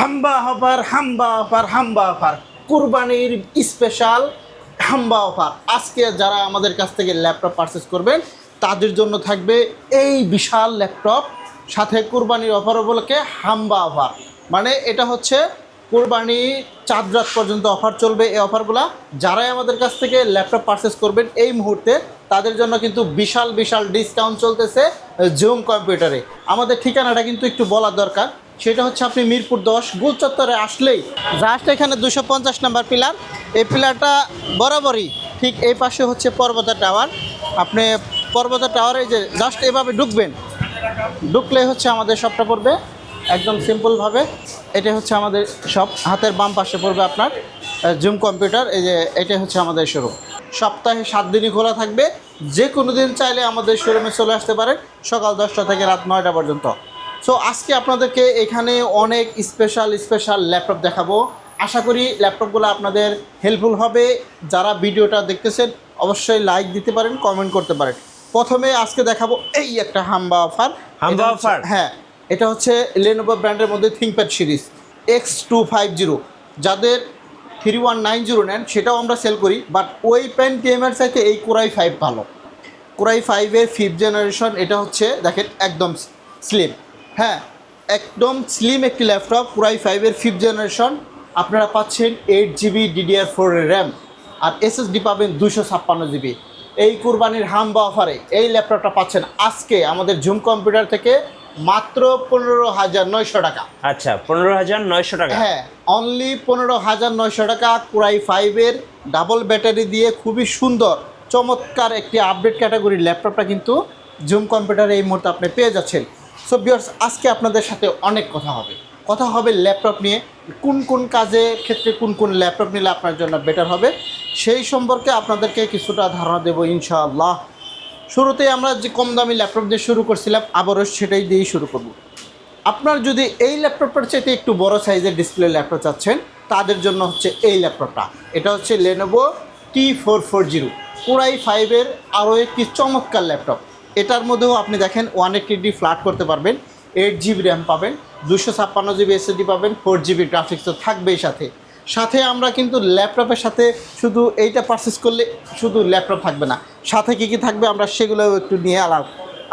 হাম্বা অফার হাম্বা অফার হাম্বা অফার কুরবানির স্পেশাল হাম্বা অফার। আজকে যারা আমাদের কাছ থেকে ল্যাপটপ পারচেস করবেন তাদের জন্য থাকবে এই বিশাল ল্যাপটপ, সাথে কুরবানির অফার উপলক্ষে হাম্বা অফার। মানে এটা হচ্ছে কুরবানি চাঁদ রাত পর্যন্ত অফার চলবে। এই অফারগুলো যারাই আমাদের কাছ থেকে ল্যাপটপ পারচেস করবেন এই মুহূর্তে তাদের জন্য কিন্তু বিশাল বিশাল ডিসকাউন্ট চলতেছে জুম কম্পিউটারে। আমাদের ঠিকানাটা কিন্তু একটু বলা দরকার, সেটা হচ্ছে আপনি মিরপুর 10 গোল চত্বরে আসলেই জাস্ট এখানে 250 নাম্বার পিলার, এই পিলারটা বরাবরই ঠিক এই পাশে হচ্ছে পর্বতা টাওয়ার। আপনি পর্বতা টাওয়ারে যে জাস্ট এভাবে ঢুকবেন, ঢুকলে হচ্ছে আমাদের শপটা পড়বে একদম সিম্পলভাবে। এটা হচ্ছে আমাদের শপ, হাতের বাম পাশে পড়বে আপনার জুম কম্পিউটার। এই যে এটা হচ্ছে আমাদের শোরুম, সপ্তাহে 7 দিনই খোলা থাকবে। যে কোনো দিন চাইলে আমাদের শোরুমে চলে আসতে পারেন সকাল 10টা থেকে রাত 9টা পর্যন্ত। সো আজকে আপনাদেরকে এখানে অনেক স্পেশাল ল্যাপটপ দেখাবো। আশা করি ল্যাপটপগুলো আপনাদের হেল্পফুল হবে। যারা ভিডিওটা দেখতেছেন অবশ্যই লাইক দিতে পারেন, কমেন্ট করতে পারেন। প্রথমে আজকে দেখাবো এই একটা হাম্বা অফার। হাম্বা অফার? হ্যাঁ, এটা হচ্ছে লেনোভো ব্র্যান্ডের মধ্যে থিংকপ্যাড সিরিজ X250। যাদের 3190 নেন সেটাও আমরা সেল করি, বাট ওই পেন্টিয়ামের চাইতে এই কোরাই 5 ভালো। কোরাই 5-এর 5th জেনারেশন। এটা হচ্ছে দেখেন একদম স্লিম, হ্যাঁ একদম স্লিম একটি ল্যাপটপ। কোরাই 5-এর 5th জেনারেশন। আপনারা পাচ্ছেন 8GB DDR4 র্যাম আর SSD পাবেন 256GB। এই কুরবানির হাম্বা অফারে এই ল্যাপটপটা পাচ্ছেন আজকে আমাদের জুম কম্পিউটার থেকে মাত্র 15,900 টাকা। আচ্ছা, 15,900 টাকা। হ্যাঁ, অনলি 15,900 টাকা। কোরাই 5-এর ডাবল ব্যাটারি দিয়ে খুবই সুন্দর চমৎকার একটি আপডেট ক্যাটাগরির ল্যাপটপটা কিন্তু জুম কম্পিউটারে এই মুহূর্তে আপনি পেয়ে যাচ্ছেন। সো ভিউয়ার্স, আজকে আপনাদের সাথে অনেক কথা হবে ল্যাপটপ নিয়ে। কোন কোন কাজের ক্ষেত্রে কোন ল্যাপটপ নিলে আপনার জন্য বেটার হবে সেই সম্পর্কে আপনাদেরকে কিছুটা ধারণা দেবো ইনশাআল্লাহ। শুরুতেই আমরা যে কম দামি ল্যাপটপ দিয়ে শুরু করছিলাম, আবারও সেটাই দিয়েই শুরু করব। আপনার যদি এই ল্যাপটপটার চাইতে একটু বড় সাইজের ডিসপ্লে ল্যাপটপ চাচ্ছেন তাদের জন্য হচ্ছে এই ল্যাপটপটা। এটা হচ্ছে লেনোভো T440 কোরাই 5-এর আরও একটি চমৎকার ল্যাপটপ। এটার মধ্যেও আপনি দেখেন 180D ফ্ল্যাট করতে পারবেন, 8GB র্যাম পাবেন, 256GB SSD পাবেন, 4GB গ্রাফিক্স তো থাকবেই সাথে আমরা কিন্তু ল্যাপটপের সাথে শুধু এইটা পারচেস করলে শুধু ল্যাপটপ থাকবে না, সাথে কী থাকবে আমরা সেগুলোও একটু নিয়ে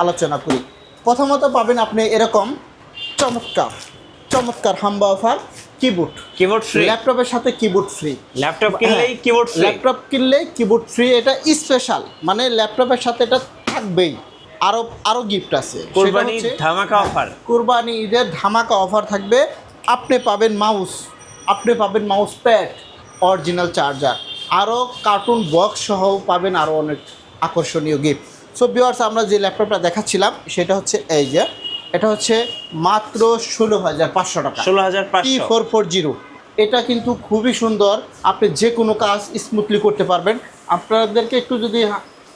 আলোচনা করি। প্রথমত পাবেন আপনি এরকম চমৎকার হাম্বা অফার কিবোর্ড ফ্রি। ল্যাপটপের সাথে কিবোর্ড ফ্রি। ল্যাপটপ কিনলেই কিবোর্ড ফ্রি। ল্যাপটপ কিনলে কিবোর্ড ফ্রি। এটা স্পেশাল, মানে ল্যাপটপের সাথে এটা থাকবেই। আরও গিফট আছে। কুরবানি ধামাকা অফার। কুরবানি ঈদের ধামাকা অফার থাকবে। আপনি পাবেন মাউস প্যাড, অরিজিনাল চার্জার, আরও কার্টুন বক্স সহ পাবেন আরও অনেক আকর্ষণীয় গিফট। সো ভিউয়ার্স, আমরা যে ল্যাপটপটা দেখাচ্ছিলাম সেটা হচ্ছে এই যে, এটা হচ্ছে মাত্র 16,500 টাকা। 16,500। T440 এটা কিন্তু খুবই সুন্দর, আপনি যে কোনো কাজ স্মুথলি করতে পারবেন। আপনাদেরকে একটু যদি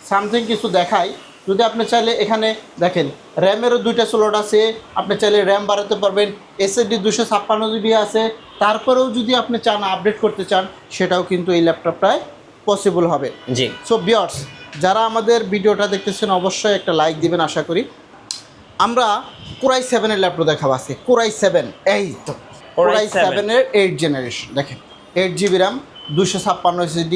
সামথিং কিছু দেখাই, যদি আপনি চাইলে এখানে দেখেন র্যামেরও 2টা স্লট আছে, আপনি চাইলে র্যাম বাড়াতে পারবেন, SSD 256GB আছে। তারপরেও যদি আপনি চান আপডেট করতে চান সেটাও কিন্তু এই ল্যাপটপটায় পসিবল হবে। জি। সো ভিউয়ার্স, যারা আমাদের ভিডিওটা দেখতেছেন অবশ্যই একটা লাইক দিবেন আশা করি। আমরা কোরাই 7-এর ল্যাপটপ দেখাবো আজকে। কোরাই 7, এই তো কোরাই 7-এর 8th জেনারেশন। দেখেন 8GB RAM, 256 SSD,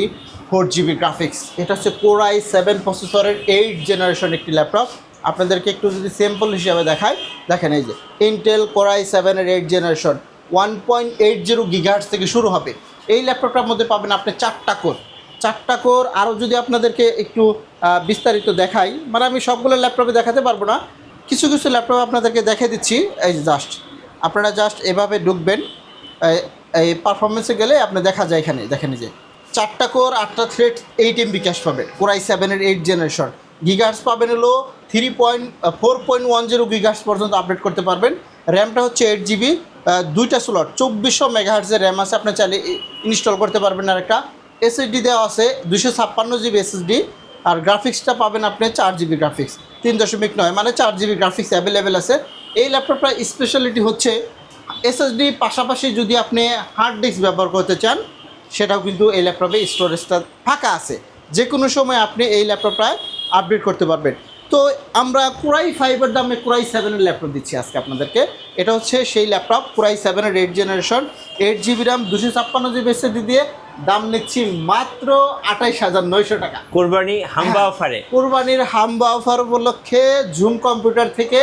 4GB graphics. এটা হচ্ছে কোরাই 7 প্রসেসরের 8th জেনারেশন একটি ল্যাপটপ। আপনাদেরকে একটু যদি স্যাম্পল হিসাবে দেখাই, দেখেন এই যে ইন্টেল কোরাই 7-এর 8th জেনারেশন 1.80 GHz থেকে শুরু হবে। এই ল্যাপটপটার মধ্যে পাবেন আপনি 4টা কোর। আরও যদি আপনাদেরকে একটু বিস্তারিত দেখাই, মানে আমি সবগুলো ল্যাপটপে দেখাতে পারবো না, কিছু ল্যাপটপ আপনাদেরকে দেখে দিচ্ছি। এই আপনারা জাস্ট এভাবে ঢুকবেন, এই পারফরমেন্সে গেলে আপনি দেখা যায় এখানে দেখেন যে 4টা কোর, 8টা থ্রেড, 8 MB ক্যাশ পাবেন। কোরাই 7-এর 8th জেনারেশন। গিগার্স পাবেন হলো 4.10 গিগার্স পর্যন্ত আপডেট করতে পারবেন। র্যামটা হচ্ছে 8GB, 2টা স্লট, 2400 মেগাহার্টজের র্যাম আছে, আপনি চাইলে ইনস্টল করতে পারবেন। আর একটা SSD দেওয়া আছে 256GB SSD। আর গ্রাফিক্সটা পাবেন আপনি 4GB গ্রাফিক্স, 3.9 মানে 4GB গ্রাফিক্স অ্যাভেলেবেল আছে। এই ল্যাপটপটার স্পেশালিটি হচ্ছে SSD পাশাপাশি যদি আপনি হার্ড ডিস্ক ব্যবহার করতে চান সেটাও কিন্তু এই ল্যাপটপে স্টোরেজটা ফাঁকা আছে। যে কোনো সময় আপনি এই ল্যাপটপটায় আপডেট করতে পারবেন। তো আমরা কোরাই 5-এর দামে কোরাই 7-এর ল্যাপটপ দিচ্ছি আজকে আপনাদেরকে। এটা হচ্ছে সেই ল্যাপটপ কোরাই 7-এর 8 generation, 8GB RAM 256GB SSD দিয়ে দাম নিচ্ছি মাত্র 28,900 টাকা। কোরবানি হাম্বা অফারে, কোরবানির হাম্বা অফার উপলক্ষে ঝুম কম্পিউটার থেকে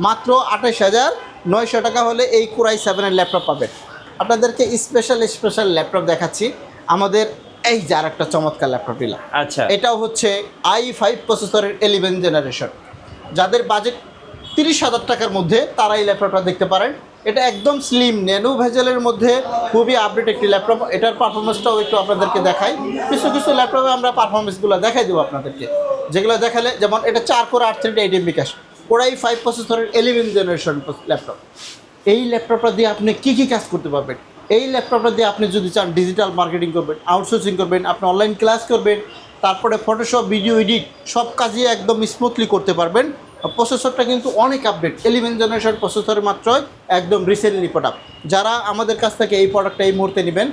মাত্র 28,900 টাকা হলে এই কোরাই 7-এর ল্যাপটপ পাবেন। আপনাদেরকে স্পেশাল ল্যাপটপ দেখাচ্ছি। আমাদের এই যে আর একটা চমৎকার ল্যাপটপ নিলাম। আচ্ছা, এটাও হচ্ছে i5 প্রসেসরের 11 জেনারেশন। যাদের বাজেট 30,000 টাকার মধ্যে তারা এই ল্যাপটপটা দেখতে পারেন। এটা একদম স্লিম ন্যানো ভেজেলের মধ্যে খুবই আপডেট একটি ল্যাপটপ। এটার পারফরমেন্সটাও একটু আপনাদেরকে দেখাই। কিছু ল্যাপটপে আমরা পারফরমেন্সগুলো দেখাই দেবো আপনাদেরকে, যেগুলো দেখালে যেমন এটা 4 কোর 8 MB ক্যাশ, কোরাই 5 প্রসেসরের 11 জেনারেশন ল্যাপটপ। এই ল্যাপটপটা দিয়ে আপনি কী কাজ করতে পারবেন? এই ল্যাপটপটা দিয়ে আপনি যদি চান ডিজিটাল মার্কেটিং করবেন, আউটসোর্সিং করবেন, আপনি অনলাইন ক্লাস করবেন, তারপরে ফটোশপ, ভিডিও এডিট সব কাজই একদম স্মুথলি করতে পারবেন। প্রসেসরটা কিন্তু অনেক আপডেট, 11 জেনারেশন প্রসেসরের মাত্র একদম রিসেন্টলি প্রোডাক্ট। যারা আমাদের কাছ থেকে এই প্রোডাক্টটা এই মুহূর্তে নেবেন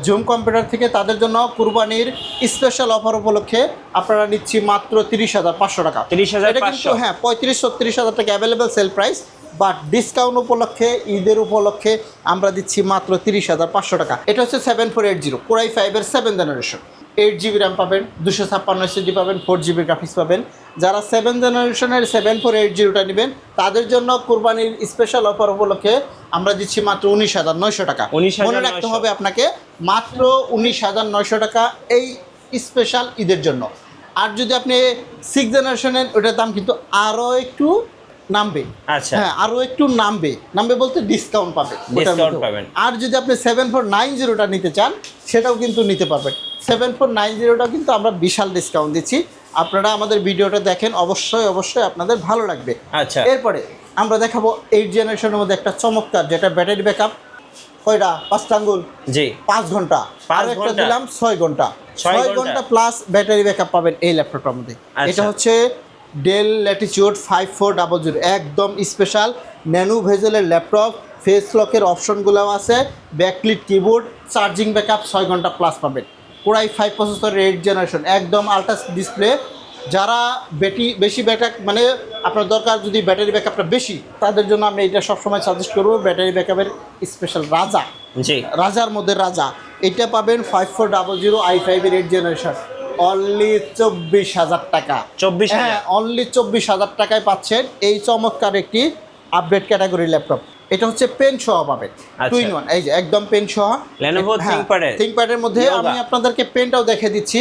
ঝুম কম্পিউটার থেকে, তাদের জন্য কুরবানির স্পেশাল অফার উপলক্ষে আপনারা নিচ্ছি মাত্র 30,500 টাকা। 30,500 এটা কিন্তু 35-36,000 টাকা available sale price, but discount উপলক্ষে, ঈদের উপলক্ষে আমরা দিচ্ছি মাত্র 30,500 টাকা। এটা হচ্ছে 7480 কোরাই 5-এর 7 জেনারেশন, 8GB RAM পাবেন, 256 SSD পাবেন, 4GB গ্রাফিক্স পাবেন। যারা 7 জেনারেশনের 7480টা নেবেন তাদের জন্য কুরবানির স্পেশাল অফার উপলক্ষে আমরা দিচ্ছি মাত্র 19,900 টাকা। 19,900 মনে রাখতে হবে আপনাকে, মাত্র 19,900 টাকা এই স্পেশাল ঈদের জন্য। আর যদি আপনি 6 জেনারেশনের, ওটার দাম কিন্তু আরও একটু নামবে। আচ্ছা, হ্যাঁ, আরও একটু নামবে বলতে ডিসকাউন্ট পাবেন। আর যদি আপনি 7490টা নিতে চান সেটাও কিন্তু নিতে পারবেন। 7490টা কিন্তু আমরা বিশাল ডিসকাউন্ট দিচ্ছি। আপনারা আমাদের ভিডিওটা দেখেন, অবশ্যই আপনাদের ভালো লাগবে। আচ্ছা, এরপরে আমরা দেখাবো 8 জেনারেশনের মধ্যে একটা চমৎকার, যেটা ব্যাটারি ব্যাকআপ কয়টা 5 আঙ্গুল, জি 5 ঘন্টা, আর একটা দিলাম 6 ঘন্টা, 6 ঘন্টা প্লাস ব্যাটারি ব্যাকআপ পাবেন এই ল্যাপটপটার মধ্যে। এটা হচ্ছে ডেল ল্যাটিটিউড 5400, একদম স্পেশাল ন্যানো ভেজেলের ল্যাপটপ। ফেস লকের অপশনগুলোও আছে, ব্যাকলিট কিবোর্ড, চার্জিং ব্যাকআপ 6 ঘন্টা প্লাস পাবেন। কোরাই 5 প্রসেসরের 8 জেনারেশন, একদম আল্ট্রা ডিসপ্লে। যারা বেশি ব্যাকআপ মানে আপনার দরকার যদি ব্যাটারি ব্যাকআপটা বেশি, তাদের জন্য আমি এটা সবসময় সাজেস্ট করবো, ব্যাটারি ব্যাকআপের স্পেশাল রাজার মধ্যে রাজা। এটা পাবেন 5400 i5-এর 8 জেনারেশন, অনলি 24,000 টাকা। 24,000, হ্যাঁ, অনলি 24,000 টাকায় পাচ্ছেন এই চমৎকার একটি আপডেট ক্যাটাগরি ল্যাপটপ। এটা হচ্ছে পেন সহ পাবেন, 2-in-1, এই যে একদম পেন সহ Lenovo ThinkPad-এর মধ্যে। আমি আপনাদেরকে পেনটাও দেখে দিচ্ছি,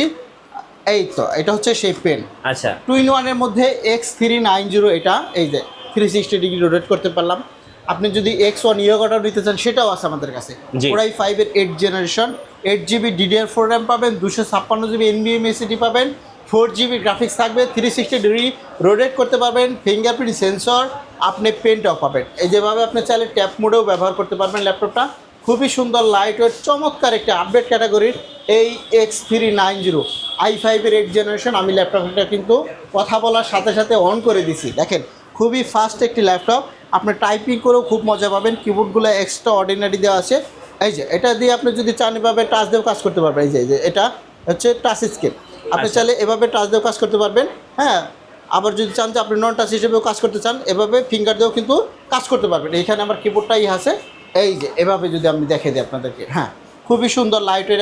এই তো এটা হচ্ছে সেই পেন। আচ্ছা, 2-in-1-এর মধ্যে X390, এটা এই যে 360 ডিগ্রি রোটেট করতে পারলাম। আপনি যদি X1 ইয়োগাটাও নিতে চান সেটাও আছে আমাদের কাছে। Core i 5-এর 8 generation, 8GB DDR4 RAM পাবেন, 256GB NVMe SSD পাবেন, 4GB গ্রাফিক্স থাকবে, 360 ডিগ্রি রোটেট করতে পারবেন, ফিঙ্গারপ্রিন্ট সেন্সর, আপনি পেনটাও পাবেন। এই যেভাবে আপনি চাইলে ট্যাপ মোডেও ব্যবহার করতে পারবেন ল্যাপটপটা। খুবই সুন্দর লাইট ওয়েট চমৎকার একটা আপডেট ক্যাটাগরির এই X390 i5-এর 8 জেনারেশন। আমি ল্যাপটপটা কিন্তু কথা বলার সাথে সাথে অন করে দিছি, দেখেন খুবই ফাস্ট একটি ল্যাপটপ। আপনি টাইপিং করেও খুব মজা পাবেন। কিবোর্ডগুলো এক্সট্রা অর্ডিনারি দেওয়া আছে। এই যে এটা দিয়ে আপনি যদি চান এভাবে টাচ দিয়েও কাজ করতে পারবেন। এই যে এটা হচ্ছে টাচ স্ক্রিন, আপনি চাইলে এভাবে টাচ দিয়েও কাজ করতে পারবেন। হ্যাঁ, আবার যদি চান যে আপনি নন টাচ হিসেবেও কাজ করতে চান, এভাবে ফিঙ্গার দিয়েও কিন্তু কাজ করতে পারবেন। এইখানে আমার কিবোর্ডটাই আছে, এই যে এভাবে যদি আমি দেখে দিই আপনাদেরকে, হ্যাঁ খুবই সুন্দর লাইটের,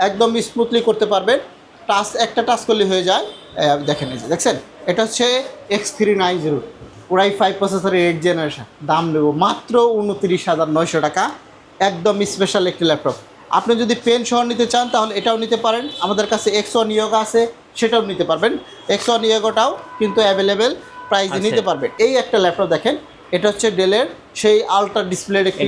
একদম স্মুথলি করতে পারবেন। একটা টাচ করলে হয়ে যায়। দেখেন, এই যে দেখছেন, এটা হচ্ছে X390 কোরাই 5 প্রসেসরের 8 জেনারেশন। দাম নেব মাত্র 29,900 টাকা, একদম স্পেশাল একটি ল্যাপটপ। আপনি যদি পেন সহ নিতে চান তাহলে এটাও নিতে পারেন। আমাদের কাছে X1 ইয়োগা আছে, সেটাও নিতে পারবেন। X1 ইয়োগাটাও কিন্তু অ্যাভেলেবেল প্রাইসে নিতে পারবেন। এই একটা ল্যাপটপ দেখেন, এটা হচ্ছে ডেলের সেই আলট্রা ডিসপ্লের একটি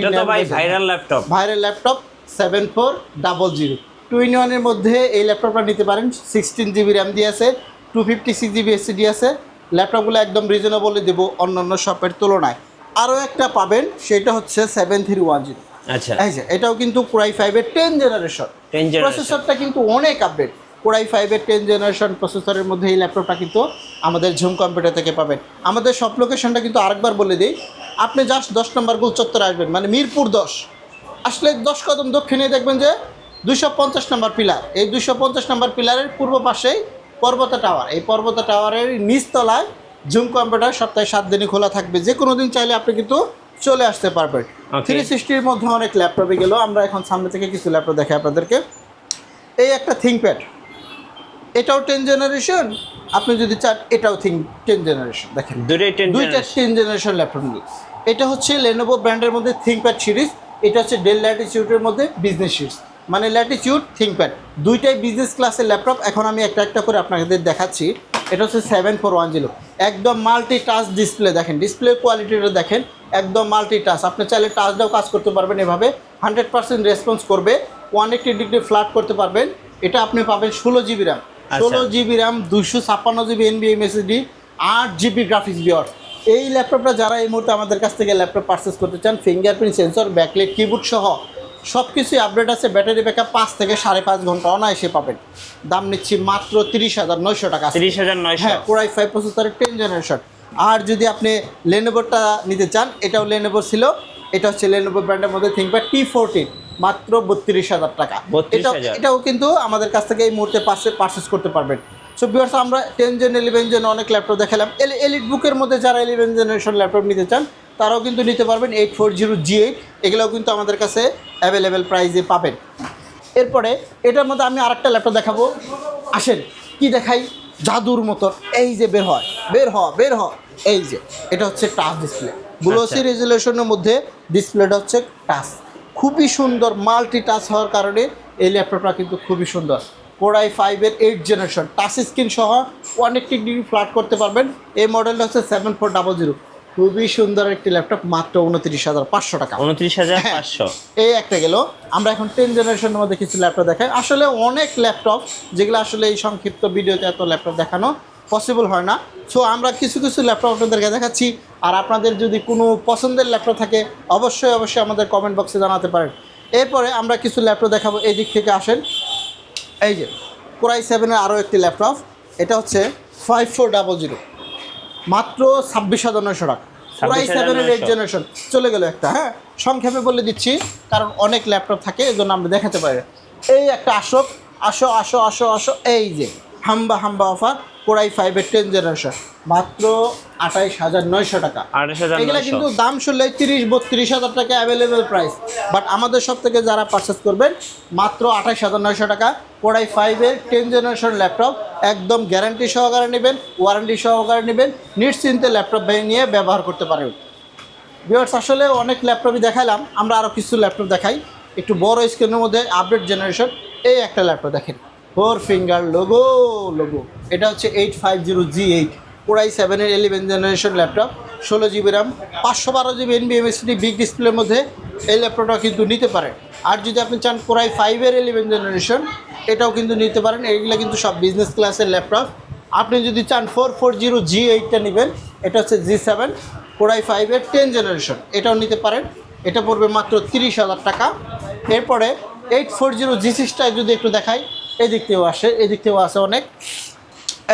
ভাইরাল ল্যাপটপ 7400। 2-in-1-এর মধ্যে এই ল্যাপটপটা নিতে পারেন। 16GB RAM দিয়ে আছে, 256GB SSD আছে। ল্যাপটপগুলো একদম রিজনেবলে দেবো অন্যান্য শপের তুলনায়। আরও একটা পাবেন, সেটা হচ্ছে 7310। আচ্ছা, এই যে এটাও কিন্তু কোরাই 5-এর 10 জেনারেশন। প্রসেসরটা কিন্তু অনেক আপডেট। কোরাই 5-এর 10 জেনারেশন প্রসেসরের মধ্যে এই ল্যাপটপটা কিন্তু আমাদের ঝুম কম্পিউটার থেকে পাবেন। আমাদের সব লোকেশনটা কিন্তু আরেকবার বলে দিই, আপনি জাস্ট 10 নম্বর গোল চত্বরে আসবেন, মানে মিরপুর 10 আসলে 10 কদম দক্ষিণে দেখবেন যে 250 নম্বর পিলার। এই 250 নম্বর পিলারের পূর্ব পাশেই পর্বতা টাওয়ার। এই পর্বতা টাওয়ারের নিচতলায় জুম কম্পিউটার সপ্তাহে 7 দিনই খোলা থাকবে, যে কোনো দিন চাইলে আপনি কিন্তু চলে আসতে পারবেন। Okay. 360-র মধ্যে অনেক ল্যাপটপে গেল, আমরা এখন সামনে থেকে কিছু ল্যাপটপ দেখাই আপনাদেরকে। এই একটা থিংকপ্যাড, এটাও 10 জেনারেশন, আপনি যদি চান এটাও 10 জেনারেশন। দেখেন দুইটা 10 জেনারেশন ল্যাপটপ নিয়ে। এটা হচ্ছে লেনোভো ব্র্যান্ডের মধ্যে থিংকপ্যাড সিরিজ, এটা হচ্ছে ডেল ল্যাটিটিউডের মধ্যে বিজনেস সিরিজ, মানে ল্যাটিটিউড থিংকপ্যাড দুইটাই বিজনেস ক্লাসের ল্যাপটপ। এখন আমি একটা একটা করে আপনাদের দেখাচ্ছি। এটা হচ্ছে 7410, একদম মাল্টি টাচ ডিসপ্লে। দেখেন ডিসপ্লে কোয়ালিটিটা দেখেন, একদম মাল্টি টাচ। আপনি চাইলে টাচ দাও কাজ করতে পারবেন এভাবে, 100% রেসপন্স করবে, 180 ডিগ্রি ফ্ল্যাট করতে পারবেন। এটা আপনি পাবেন 16 GB RAM, 16 GB RAM, 256 GB NVMe SSD, 8 GB graphics বিয়ার। এই ল্যাপটপটা যারা এই মুহূর্তে আমাদের কাছ থেকে ল্যাপটপ পারচেস করতে চান, ফিঙ্গারপ্রিন্ট সেন্সর, ব্যাকলাইট, কিবোর্ড সহ সব কিছুই আপডেট আছে। ব্যাটারি ব্যাকআপ 5 থেকে 5.5 ঘন্টা অনায়াসে পাবেন। দাম নিচ্ছি মাত্র 30,900 টাকা। 30,900। হ্যাঁ, Core i5 প্রসেসরের 10 জেনারেশন। আর যদি আপনি লেনোভোটা নিতে চান, এটাও লেনোভো ছিল, এটা হচ্ছে লেনোভো ব্র্যান্ডের মধ্যে থিংকপ্যাড T14, মাত্র 32,000 টাকা। 32,000 এটাও কিন্তু আমাদের কাছ থেকে এই মুহূর্তে পারচেস করতে পারবেন। সো ভিউয়ার্স, আমরা 10 জেন 11 জেন অনেক ল্যাপটপ দেখালাম। এলিট বুকের মধ্যে যারা 11 জেনারেশন ল্যাপটপ নিতে চান তারাও কিন্তু নিতে পারবেন। 840G8 এগুলোও কিন্তু আমাদের কাছে অ্যাভেলেবেল প্রাইসে পাবেন। এরপরে এটার মধ্যে আমি আরেকটা ল্যাপটপ দেখাবো। আসেন কি দেখাই, জাদুর মতো। এই যে বের হয়, এই যে এটা হচ্ছে টাচ ডিসপ্লে, গ্লোসি রেজুলেশনের মধ্যে ডিসপ্লেটা হচ্ছে টাচ, খুবই সুন্দর। মাল্টি টাচ হওয়ার কারণে এই ল্যাপটপটা কিন্তু খুবই সুন্দর। Core i5-এর 8 জেনারেশন, টাচ স্ক্রিন সহ 180 ডিগ্রি ফ্ল্যাট করতে পারবেন। এই মডেলটা হচ্ছে 7400, খুবই সুন্দর একটি ল্যাপটপ, মাত্র 29,500 টাকা। 29,500। এই একটা গেল। আমরা এখন 10 জেনারেশনের মধ্যে কিছু ল্যাপটপ দেখাই। আসলে অনেক ল্যাপটপ, যেগুলো আসলে এই সংক্ষিপ্ত ভিডিওতে এত ল্যাপটপ দেখানো পসিবল হয় না। সো আমরা কিছু ল্যাপটপ আপনাদেরকে দেখাচ্ছি। আর আপনাদের যদি কোনো পছন্দের ল্যাপটপ থাকে অবশ্যই আমাদের কমেন্ট বক্সে জানাতে পারেন। এরপরে আমরা কিছু ল্যাপটপ দেখাবো, এই দিক থেকে আসেন। এই যে Core i7-এর আরও একটি ল্যাপটপ, এটা হচ্ছে 5400, মাত্র 26,900 টাকা। Core i7-এর 8 জেনারেশন চলে গেল একটা। হ্যাঁ, সংক্ষেপে বলে দিচ্ছি কারণ অনেক ল্যাপটপ থাকে, এই জন্য আমরা দেখাতে পারি। এই একটা আসো, এই যে হাম্বা অফার, Core i5-এর 10 জেনারেশন, মাত্র 28,900 টাকা। 28,900। এগুলো কিন্তু দাম শুনলে 30-32,000 টাকা অ্যাভেলেবেল প্রাইস, বাট আমাদের সব থেকে যারা পারচেস করবেন মাত্র 28,900 টাকা। Core i5-এর 10 জেনারেশন ল্যাপটপ, একদম গ্যারান্টি সহকারে নেবেন, ওয়ারেন্টি সহকারে নেবেন, নিশ্চিন্তে ল্যাপটপ নিয়ে ব্যবহার করতে পারেন। ভিউয়ার্স, আসলে অনেক ল্যাপটপই দেখালাম, আমরা আরও কিছু ল্যাপটপ দেখাই একটু বড় স্ক্রিনের মধ্যে, আপডেট জেনারেশন। এই একটা ল্যাপটপ দেখেন, 4 ফিঙ্গার লোগো, এটা হচ্ছে 850G8, Core i7-এর 11 generation laptop, 16 GB RAM, 512 GB NVMe SSD, big ডিসপ্লের মধ্যে এই ল্যাপটপটা কিন্তু নিতে পারেন। আর যদি আপনি চান Core i5-এর 11 জেনারেশন, এটাও কিন্তু নিতে পারেন। এগুলো কিন্তু সব বিজনেস ক্লাসের ল্যাপটপ। আপনি যদি চান 440G8টা নেবেন, এটা হচ্ছে G7, Core i5-এর 10 জেনারেশন, এটাও নিতে পারেন। এটা পড়বে মাত্র 30,000 টাকা। এরপরে 840G6টা যদি একটু দেখাই, এই দিক থেকেও আসে অনেক।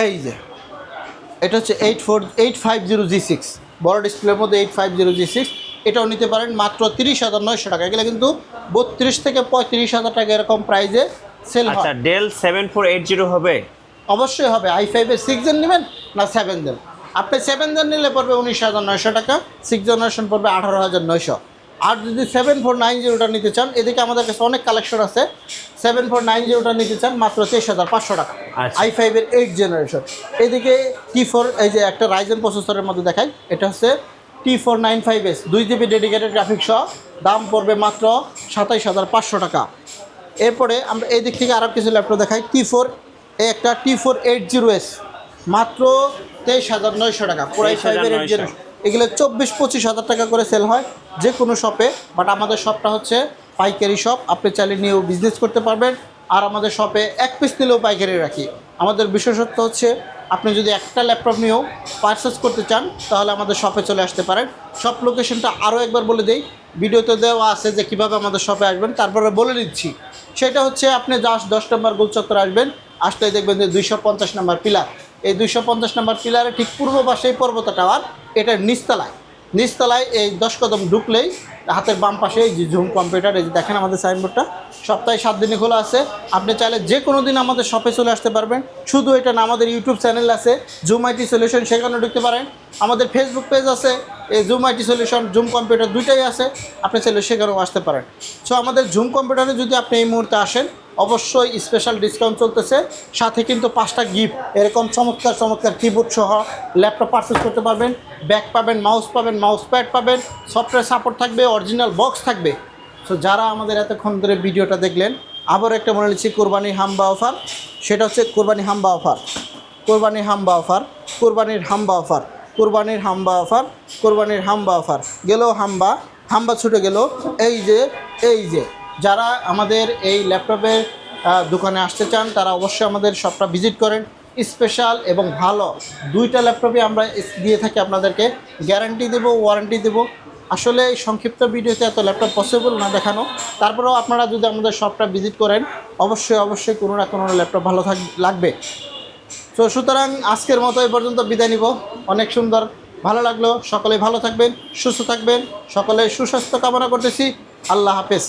এই যে এটা হচ্ছে 850G6, বড় ডিসপ্লের মধ্যে 850G6, এটাও নিতে পারেন মাত্র 30,900 টাকা। এগুলো কিন্তু 32 থেকে 35,000 টাকা এরকম প্রাইসে সেল হয়। আচ্ছা, ডেল 7480 হবে? অবশ্যই হবে। i5-এর 6 জেন নেবেন না 7 জেন? আপনি 7 জেন নিলে পড়বে 19,900 টাকা, 6 জেনারেশন পড়বে 18,900। আর যদি 7490টা নিতে চান, এদিকে আমাদের কাছে অনেক কালেকশন আছে। 7490টা নিতে চান মাত্র 23,500 টাকা, i5-এর 8 জেনারেশন। এদিকে T4, এই যে একটা রাইজেন প্রসেসরের মধ্যে দেখাই, এটা হচ্ছে T495S, 2 জিবি ডেডিকেটেড গ্রাফিক্স সহ, দাম পড়বে মাত্র 27,500 টাকা। এরপরে আমরা এই দিক থেকে আরও কিছু ল্যাপটপ দেখাই। একটা T480S, মাত্র 23,900 টাকা, Core i5-এর 8 জেনারেশন। এগুলো 24-25,000 টাকা করে সেল হয় যে কোনো শপে, বাট আমাদের শপটা হচ্ছে পাইকারি শপ, আপনি চাইলে নিয়েও বিজনেস করতে পারবেন। আর আমাদের শপে 1 পিস নিলেও পাইকারি রাখি। আমাদের বিশেষত্ব হচ্ছে আপনি যদি একটা ল্যাপটপ নিয়েও পারচেস করতে চান, তাহলে আমাদের শপে চলে আসতে পারেন। শপ লোকেশনটা আরও একবার বলে দেই, ভিডিওতে দেওয়া আছে যে কীভাবে আমাদের শপে আসবেন, তারপরে বলে দিচ্ছি। সেটা হচ্ছে আপনি 10 নম্বর গোলচত্বর আসবেন, আসলে দেখবেন যে 250 নম্বর পিলার, এই 250 নম্বর পিলারে ঠিক পূর্ব পাশেই পর্বত টাওয়ার, এটার নিচতলায় নিচতলায় এই 10 কদম ঢুকলেই হাতের বাম পাশে এই যে জুম কম্পিউটার, এই যে দেখেন আমাদের সাইনবোর্ডটা, সপ্তাহে 7 দিনই খোলা আছে। আপনি চাইলে যে কোনো দিন আমাদের শপে চলে আসতে পারবেন। শুধু এটা না, আমাদের ইউটিউব চ্যানেল আছে জুম আইটি সলিউশন, সেখানে ঢুকতে পারেন। আমাদের ফেসবুক পেজ আছে, এই zoom IT solution, zoom computer দুইটাই আছে, আপনি চাইলে সেখানেও আসতে পারেন। সো আমাদের জুম কম্পিউটারে যদি আপনি এই মুহূর্তে আসেন, অবশ্যই স্পেশাল ডিসকাউন্ট চলতেছে, সাথে কিন্তু 5টা গিফট এরকম চমৎকার চমৎকার কিবোর্ড সহ ল্যাপটপ পারচেস করতে পারবেন। ব্যাগ পাবেন, মাউস পাবেন, মাউস প্যাড পাবেন, সফটওয়্যার সাপোর্ট থাকবে, অরিজিনাল বক্স থাকবে। সো যারা আমাদের এতক্ষণ ধরে ভিডিওটা দেখলেন, আবার একটা মনে নিচ্ছি কোরবানি হাম্বা অফার, সেটা হচ্ছে কোরবানি হাম্বা অফার, কোরবানি হাম্বা অফার, কোরবানির হাম্বা অফার, কোরবানির হাম্বা অফার, কোরবানির হাম্বা অফার, গেল হাম্বা, হাম্বা ছুটে গেল। এই যে যারা আমাদের এই ল্যাপটপের দোকানে আসতে চান, তারা অবশ্যই আমাদের শপটা ভিজিট করেন। স্পেশাল এবং ভালো দুইটা ল্যাপটপই আমরা দিয়ে থাকি আপনাদেরকে, গ্যারান্টি দেব, ওয়ারেন্টি দেব। আসলে এই সংক্ষিপ্ত ভিডিওতে এত ল্যাপটপ পসিবল না দেখানো, তারপরেও আপনারা যদি আমাদের শপটা ভিজিট করেন, অবশ্যই কোনো না কোনো ল্যাপটপ ভালো লাগবে। তো সুতরাং আজকের মতো এই পর্যন্ত বিদায় নিব। অনেক সুন্দর, ভালো লাগলো। সকলে ভালো থাকবেন, সুস্থ থাকবেন, সকলে সুস্বাস্থ্য কামনা করতেছি। আল্লাহ হাফেজ।